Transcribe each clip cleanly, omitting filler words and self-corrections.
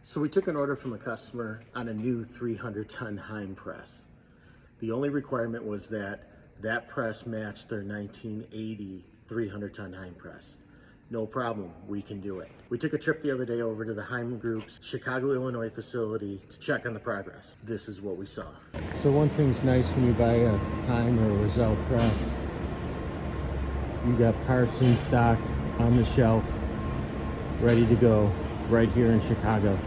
So we took an order from a customer on a new 300-ton Heim press. The only requirement was that that press matched their 1980 300-ton Heim press. No problem, we can do it. We took a trip the other day over to the Heim Group's Chicago, Illinois facility to check on the progress. This is what we saw. So one thing's nice when you buy a Heim or Rousselle press, you got parts in stock on the shelf, ready to go, right here in Chicago.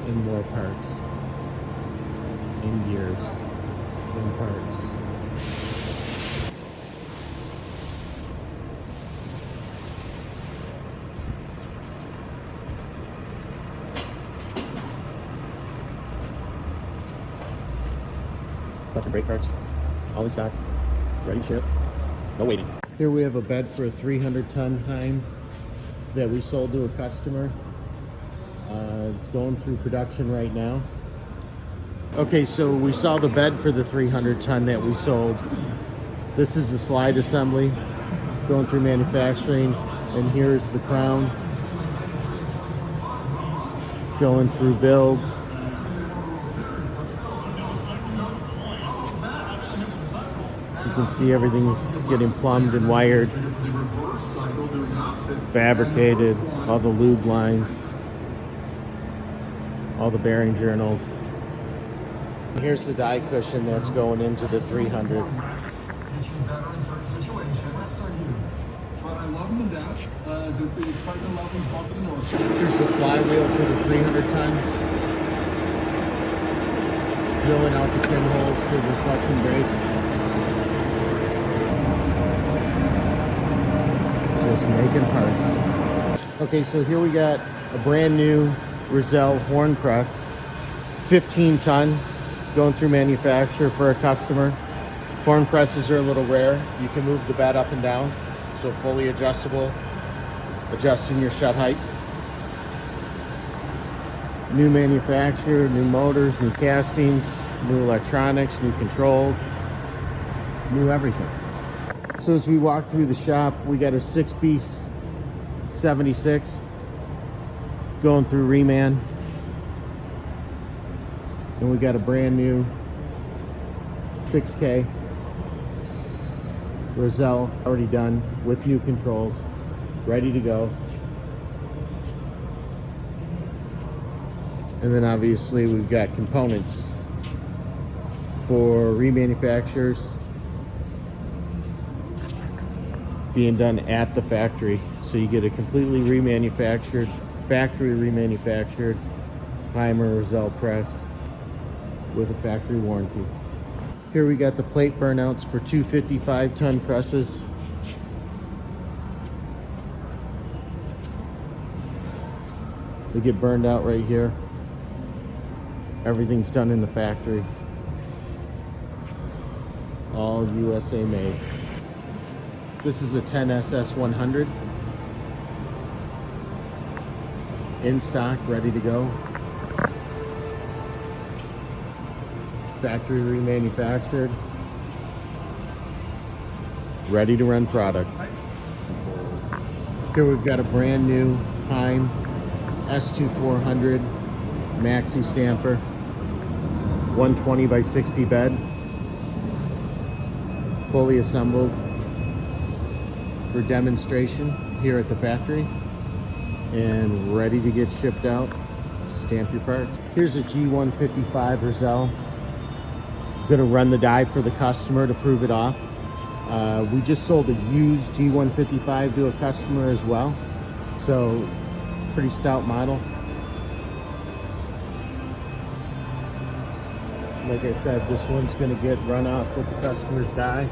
And more parts, and gears, and parts. Clutch and brake parts, all in stock, ready to ship, no waiting. Here we have a bed for a 300-ton Heim that we sold to a customer. It's going through production right now. Okay, so we saw the bed for the 300-ton that we sold. This is the slide assembly going through manufacturing, and here's the crown going through build. You can see everything's getting plumbed and wired, fabricated, all the lube lines, all the bearing journals. Here's the die cushion that's going into the 300. Here's the flywheel for the 300-ton. Drilling out the pinholes for the clutch and brake. Just making parts. Okay, so here we got a brand new Rousselle horn press, 15-ton, going through manufacture for a customer. Horn presses are a little rare. You can move the bed up and down, so fully adjustable, adjusting your shut height. New manufacture, new motors, new castings, new electronics, new controls, new everything. So as we walk through the shop, we got a 6-piece 76 going through reman, and we got a brand new 6K Rousselle already done with new controls, ready to go. And then obviously we've got components for remanufacturers being done at the factory, so you get a completely remanufactured, factory remanufactured Heim or Rousselle press with a factory warranty. Here we got the plate burnouts for 255-ton presses. They get burned out right here. Everything's done in the factory. All USA made. This is a 10SS 100. In stock, ready to go. Factory remanufactured. Ready to run product. Here we've got a brand new Heim S2400 Maxi Stamper. 120 by 60 bed. Fully assembled for demonstration here at the factory, and ready to get shipped out. Stamp your parts. Here's a G155 Rousselle. Gonna run the die for the customer to prove it off. We just sold a used G155 to a customer as well, so pretty stout model. Like I said, this one's gonna get run off with the customer's die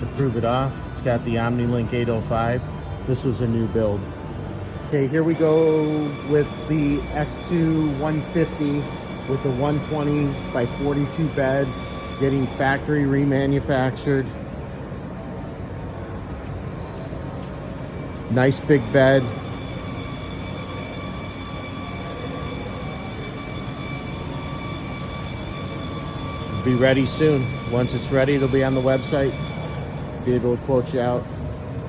to prove it off. It's got the OmniLink 805. This was a new build. Okay, here we go with the S2 150 with the 120 by 42 bed, getting factory remanufactured. Nice big bed. be ready soon. Once it's ready, it'll be on the website. Be able to quote you out.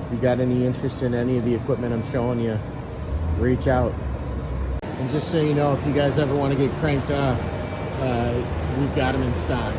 If you got any interest in any of the equipment I'm showing you, reach out. And just so you know, if you guys ever want to get cranked off, we've got them in stock.